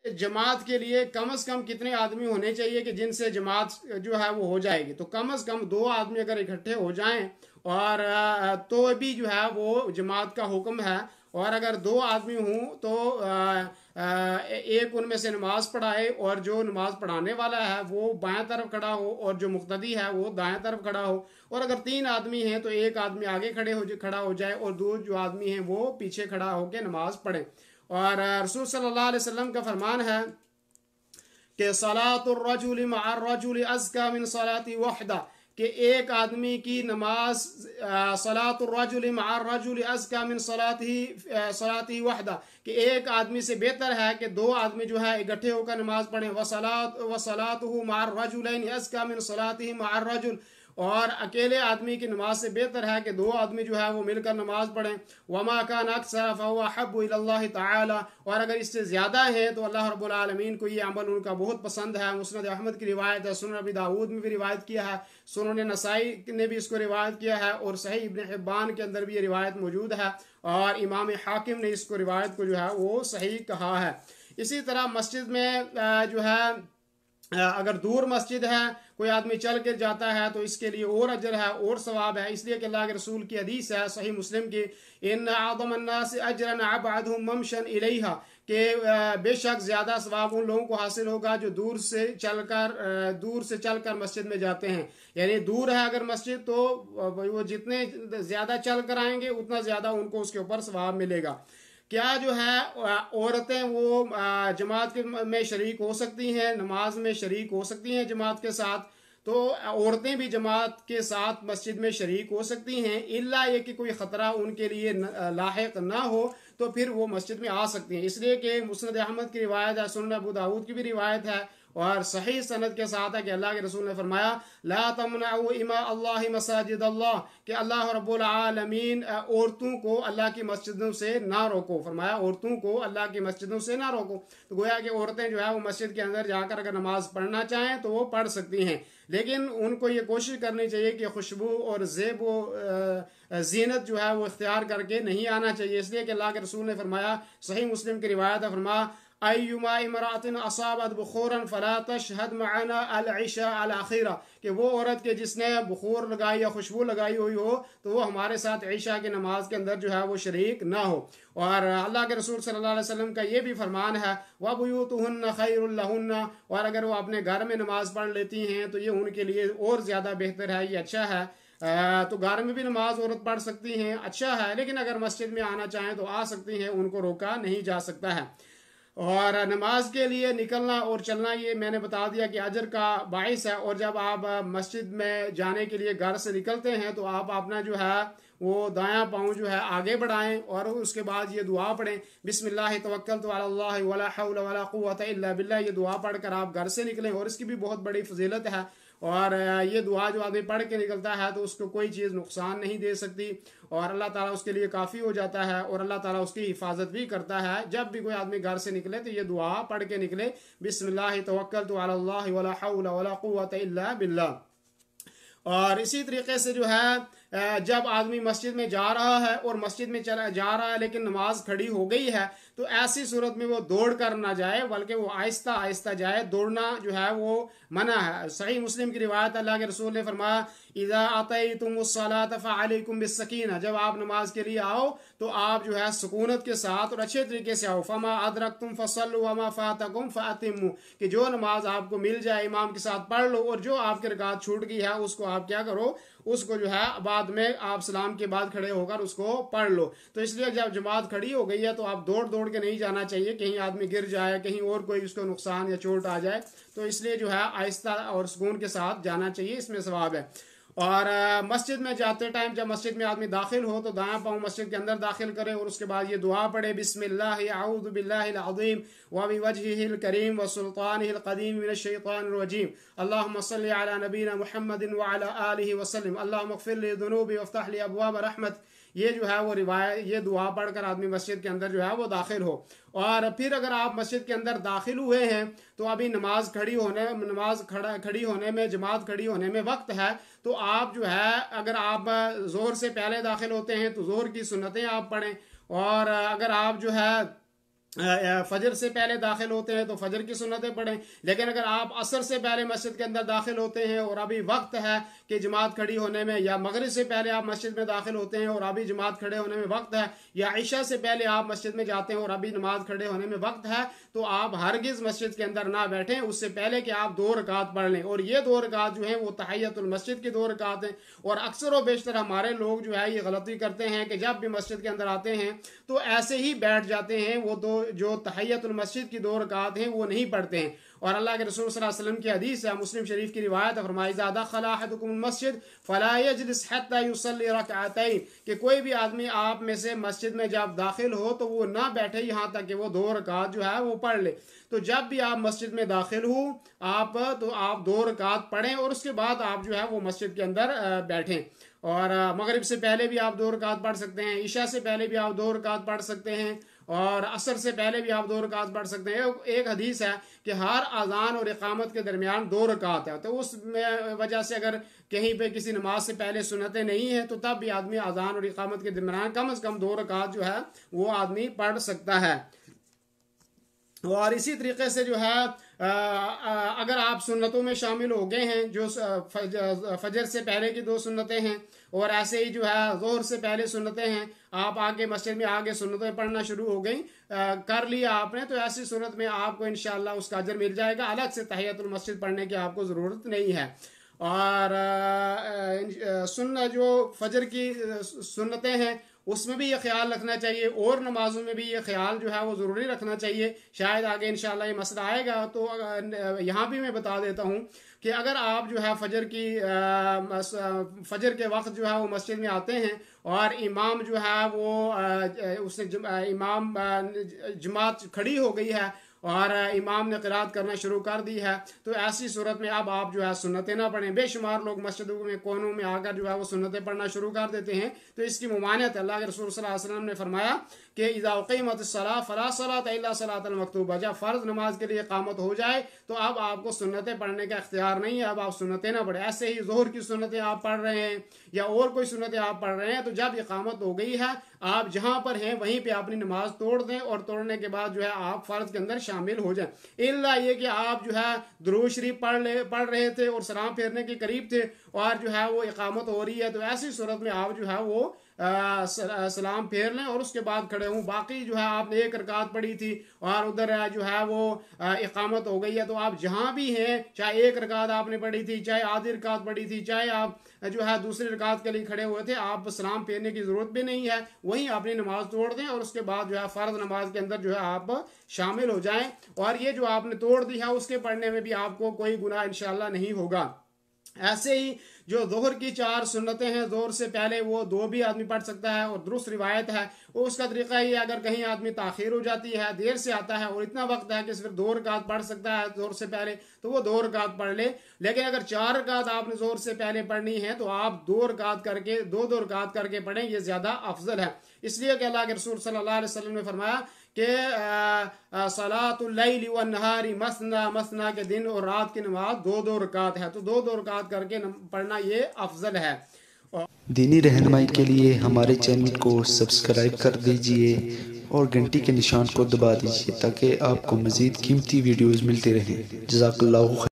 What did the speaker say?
जमात के लिए कम से कम कितने आदमी होने चाहिए कि जिनसे जमात जो है वो हो जाएगी? तो कम से कम 2 आदमी अगर इकट्ठे हो जाएं और तो भी जो है वो जमात का हुक्म है। और अगर 2 आदमी हों तो एक उनमें से नमाज पढ़ाए, और जो नमाज पढ़ाने वाला है वो बाएं तरफ खड़ा हो और जो मुक्तदी है वो दाएं तरफ खड़ा हो। और अगर 3 आदमी हैं तो एक आदमी आगे खड़ा हो जाए और 2 जो आदमी हैं वो पीछे खड़ा होकर नमाज पढ़े। और रसूल सल्लल्लाहु अलैहि वसल्लम का फरमान है कि सलातुर रजुल मअर रजुल अज़का मिन सलाती वहदा, कि एक आदमी की नमाज सलातुर रजुल मअर रजुल अज़का मिन सलाती वहदा, कि एक आदमी से बेहतर है कि 2 आदमी जो है इकट्ठे होकर नमाज पढ़ें। वसलातुहु मअर रजुलैन अज़का मिन सलातिही मअर रजुल, और अकेले आदमी की नमाज से बेहतर है कि 2 आदमी जो है वो मिलकर नमाज पढ़ें। वमा कान अक्सर फहुव अहब्बु इलल्लाहि तआला, और अगर इससे ज़्यादा है तो अल्लाह रब्बुल आलमीन को ये अमल उनका बहुत पसंद है। मुस्नद अहमद की रिवायत है, सुनन अबी दाऊद में भी रिवायत किया है, सुनन नसाई ने भी इसको रिवायत किया है, और सही इब्न हिब्बान के अंदर भी ये रिवायत मौजूद है, और इमाम हाकिम ने इसको रिवायत को जो है वो सही कहा है। इसी तरह मस्जिद में जो है अगर दूर मस्जिद है, कोई आदमी चल कर जाता है तो इसके लिए और अजर है और सवाब है, इसलिए कि अल्लाह के रसूल की हदीस है सही मुस्लिम की, इन आदम अन्नास अजरन अबअदहुम ममशन इलैहा, कि बेशक ज़्यादा सवाब उन लोगों को हासिल होगा जो दूर से चलकर मस्जिद में जाते हैं। यानी दूर है अगर मस्जिद तो वो जितने ज़्यादा चल कर आएंगे उतना ज़्यादा उनको उसके ऊपर सवाब मिलेगा। क्या जो है औरतें वो जमात में शरीक हो सकती हैं, नमाज में शरीक हो सकती हैं जमात के साथ? तो औरतें भी जमात के साथ मस्जिद में शरीक हो सकती हैं, इल्ला ये कि कोई ख़तरा उनके लिए लाहिक ना हो तो फिर वो मस्जिद में आ सकती हैं। इसलिए कि मुस्नद अहमद की रिवायत है, सुनन अबू दाऊद की भी रिवायत है, और सही सनद के साथ है कि अल्लाह के रसूल ने फरमाया ला तमनउ इमा अल्लाह मसाजिद अल्लाह, कि अल्लाह रब्बुल आलमीन औरतों को अल्लाह की मस्जिदों से ना रोको। फरमाया औरतों को अल्लाह की मस्जिदों से ना रोको, तो गोया कि औरतें जो है वो मस्जिद के अंदर जाकर अगर नमाज पढ़ना चाहें तो वो पढ़ सकती हैं, लेकिन उनको ये कोशिश करनी चाहिए कि खुशबू और ज़ेब व जीनत जो है वो इख्तियार करके नहीं आना चाहिए। इसलिए कि अल्लाह के रसूल ने फरमाया, सही मुस्लिम की रिवायत है, फरमाया अय्युमा इमरातिन असाबत बुखूरन फला तशहद मअना अल-इशा अल-आखिरा, कि वो औरत के जिसने बुखूर लगाई या खुशबू लगाई हुई हो तो वो हमारे साथ ईशा की नमाज के अंदर जो है वो शरीक ना हो। और अल्लाह के रसूल सल्लल्लाहु अलैहि वसल्लम का ये भी फरमान है व बुयूतुहुन्ना खैरुल लहुन्ना, और अगर वो अपने घर में नमाज पढ़ लेती हैं तो ये उनके लिए और ज़्यादा बेहतर है, ये अच्छा है। तो घर में भी नमाज औरत पढ़ सकती हैं, अच्छा है, लेकिन अगर मस्जिद में आना चाहें तो आ सकती हैं, उनको रोका नहीं जा सकता है। और नमाज के लिए निकलना और चलना ये मैंने बता दिया कि अजर का बाइस है। और जब आप मस्जिद में जाने के लिए घर से निकलते हैं तो आप अपना जो है वो दायां पाँव जो है आगे बढ़ाएं और उसके बाद ये दुआ पढ़ें, बिस्मिल्लाह तवक्कलतु अलल्लाह वला हौला वला कुव्वता इल्ला बिल्लाह। ये दुआ पढ़कर आप घर से निकलें, और इसकी भी बहुत बड़ी फजीलत है। और ये दुआ जो आदमी पढ़ के निकलता है तो उसको कोई चीज़ नुकसान नहीं दे सकती, और अल्लाह ताला उसके लिए काफ़ी हो जाता है, और अल्लाह ताला उसकी हिफाजत भी करता है। जब भी कोई आदमी घर से निकले तो ये दुआ पढ़ के निकले, बिस्मिल्लाह तवक्कलतु अलल्लाह वला हौला वला कुव्वता इल्ला बिल्लाह। और इसी तरीके से जो है जब आदमी मस्जिद में जा रहा है और मस्जिद में चला जा रहा है लेकिन नमाज खड़ी हो गई है तो ऐसी सूरत में वो दौड़ कर ना जाए, बल्कि वो आहिस्ता आहिस्ता जाए। दौड़ना जो है वो मना है। सही मुस्लिम की रिवायत, अल्लाह के रसूल ने फरमाया इज़ा अतैतुमुस्सलात फ़अलैकुम बिस्सकीना, जब आप नमाज के लिए आओ तो आप जो है सुकूनत के साथ और अच्छे तरीके से आओ। फमा अदरकतुम फसल्लु वमा फातकुम फ़अतिम्मु, कि जो नमाज आपको मिल जाए इमाम के साथ पढ़ लो, और जो आपके रकात छूट गई है उसको आप क्या करो, उसको जो है बाद में आप सलाम के बाद खड़े होकर उसको पढ़ लो। तो इसलिए जब जमात खड़ी हो गई है तो आप दौड़ दौड़ के नहीं जाना चाहिए, कहीं आदमी गिर जाए, कहीं और कोई उसको नुकसान या चोट आ जाए, तो इसलिए जो है आहिस्ता और सुकून के साथ जाना चाहिए, इसमें सवाब है। और मस्जिद में जाते टाइम जब मस्जिद में आदमी दाखिल हो तो दायां पाँव मस्जिद के अंदर दाखिल करे और उसके बाद ये दुआ पढ़े, बिस्मिल्लाह अऊज़ु बिल्लाहिल अज़ीम व बिवजहिल करीम व सुल्तानिहिल क़दीम मिनश शैतानिर रजीम अल्लाहुम्मा सल्लि अला नबीना मुहम्मदिन व अला आलिहि व सल्लिम अल्लाहुम्मा इग़फिर ली ज़ुनूबी वफ़्तह ली अबवाब रहमत। ये जो है वो रिवायत, ये दुआ पढ़कर आदमी मस्जिद के अंदर जो है वो दाखिल हो। और फिर अगर आप मस्जिद के अंदर दाखिल हुए हैं तो अभी नमाज खड़ी होने में, जमात खड़ी होने में वक्त है, तो आप जो है अगर आप ज़ोहर से पहले दाखिल होते हैं तो ज़ोहर की सुन्नतें आप पढ़ें, और अगर आप जो है फजर से पहले दाखिल होते हैं तो फजर की सुन्नतें पढ़ें। लेकिन अगर आप असर से पहले मस्जिद के अंदर दाखिल होते हैं और अभी वक्त है कि जमात खड़ी होने में, या मगरिब से पहले आप मस्जिद में दाखिल होते हैं और अभी जमात खड़े होने में वक्त है, या ईशा से पहले आप मस्जिद में जाते हैं और अभी नमाज खड़े होने में वक्त है, तो आप हरगिज़ मस्जिद के अंदर ना बैठें उससे पहले कि आप 2 रकात पढ़ लें। और ये 2 रकात जो है वो तहियतुल मस्जिद की 2 रकात हैं। और अक्सर व बेशतर हमारे लोग जो है ये गलती करते हैं कि जब भी मस्जिद के अंदर आते हैं तो ऐसे ही बैठ जाते हैं, वो दो जो तहियतुल मस्जिद की 2 रकात हैं वो नहीं पढ़ते हैं। और अल्लाह के रसूल सल्लल्लाहु अलैहि वसल्लम की हदीस है, मुस्लिम शरीफ की रिवायत है, फरमाया इज़ा दखला अहदुकुमुल मस्जिद फला यजलिस हत्ता युसल्ली रकअतैन, कि कोई भी आदमी आप में से मस्जिद में जब दाखिल हो तो वो ना बैठे यहाँ तक कि वो 2 रकात जो है वो पढ़ ले। तो जब भी आप मस्जिद में दाखिल हो आप 2 रकात पढ़ें और उसके बाद आप जो है वो मस्जिद के अंदर बैठें। और मगरिब से पहले भी आप 2 रकात पढ़ सकते हैं, ईशा से पहले भी आप 2 रकात पढ़ सकते हैं, और असर से पहले भी आप 2 रकात पढ़ सकते हैं। एक हदीस है कि हर अजान और इकामत के दरमियान 2 रकात है, तो उस वजह से अगर कहीं पे किसी नमाज से पहले सुन्नतें नहीं है तो तब भी आदमी अजान और इकामत के दरमियान कम से कम 2 रकात जो है वो आदमी पढ़ सकता है। और इसी तरीके से जो है अगर आप सुन्नतों में शामिल हो गए हैं, जो फजर से पहले की 2 सुन्नतें हैं और ऐसे ही जो है ज़ोहर से पहले सुन्नतें हैं, आप आगे मस्जिद में आगे सुन्नतें पढ़ना शुरू हो गई कर लिया आपने, तो ऐसी सूरत में आपको इंशाअल्लाह उसका अजर मिल जाएगा। अलग से तहियतुल मस्जिद पढ़ने की आपको ज़रूरत नहीं है। और सुन्नत जो फजर की सुन्नतें हैं उसमें भी ये ख्याल रखना चाहिए, और नमाजों में भी ये ख्याल जो है वो ज़रूरी रखना चाहिए। शायद आगे इंशाल्लाह ये मसला आएगा, तो यहाँ भी मैं बता देता हूँ कि अगर आप जो है फजर के वक्त जो है वो मस्जिद में आते हैं और इमाम जो है वो इमाम जमात खड़ी हो गई है और इमाम ने क़िराअत करना शुरू कर दी है, तो ऐसी सूरत में अब आप जो है सुन्नतें ना पढ़ें। बेशुमार लोग मस्जिदों में कोनों में आकर जो है वो सुन्नतें पढ़ना शुरू कर देते हैं, तो इसकी मुमानियत है। अल्लाह के रसूल सल्लल्लाहु अलैहि वसल्लम ने फरमाया कि इज़ा उक़ीमतिस्सलाह फला सलाता इल्ला सलातल मक्तूबा, जब फ़र्ज नमाज के लिए इक़ामत हो जाए तो अब आपको सुन्नतें पढ़ने का इख्तियार नहीं है, अब आप सुन्नतें ना पढ़ें। ऐसे ही ज़ोहर की सुन्नतें आप पढ़ रहे हैं या और कोई सुन्नतें आप पढ़ रहे हैं, तो जब इक़ामत हो गई है आप जहाँ पर हैं वहीं पे अपनी नमाज तोड़ दें, और तोड़ने के बाद जो है आप फ़र्ज के अंदर शामिल हो जाएं। इल्ला ये कि आप जो है दुरूद शरीफ पढ़ रहे थे और सलाम फेरने के करीब थे और जो है वो इक़ामत हो रही है, तो ऐसी सूरत में आप जो है वो सलाम फेर लें और उसके बाद खड़े हों। बाकी जो है आपने 1 रकात पढ़ी थी और उधर जो है वो इक़ामत हो गई है, तो आप जहाँ भी हैं, चाहे 1 रकात आपने पढ़ी थी, चाहे आधी रकात पढ़ी थी, चाहे आप जो है दूसरी रकात के लिए खड़े हुए थे, आप सलाम फेरने की ज़रूरत भी नहीं है, वहीं अपनी नमाज तोड़ दें और उसके बाद जो है फ़र्ज नमाज के अंदर जो है आप शामिल हो जाएं। और ये जो आपने तोड़ दी है उसके पढ़ने में भी आपको कोई गुनाह इंशाअल्लाह नहीं होगा। ऐसे ही जो ज़ोहर की 4 सुन्नतें हैं, ज़ोहर से पहले वो 2 भी आदमी पढ़ सकता है, और दुरुस्त रिवायत है वो उसका तरीका ये, अगर कहीं आदमी ताख़ीर हो जाती है, देर से आता है और इतना वक्त है कि सिर्फ 2 रकात पढ़ सकता है ज़ोहर से पहले, तो वो 2 रकात पढ़ ले। लेकिन अगर 4 रकात आपने ज़ोहर से पहले पढ़नी है तो आप 2 रकात करके 2 रकात करके पढ़ें, ये ज़्यादा अफजल है। इसलिए कि अल्लाह के रसूल सल्लल्लाहु अलैहि वसल्लम ने फरमाया कि सलातुल लैली वन नहारी मसना मसना, के दिन और रात की नमाज 2-2 रकात है, तो 2-2 रकात करके पढ़ना ये अफजल है। दीनी रहनुमाई के लिए हमारे चैनल को सब्सक्राइब कर दीजिए और घंटी के निशान को दबा दीजिए ताकि आपको मज़ीद कीमती वीडियोज़ मिलती रहें। जज़ाकल्लाहु खैर।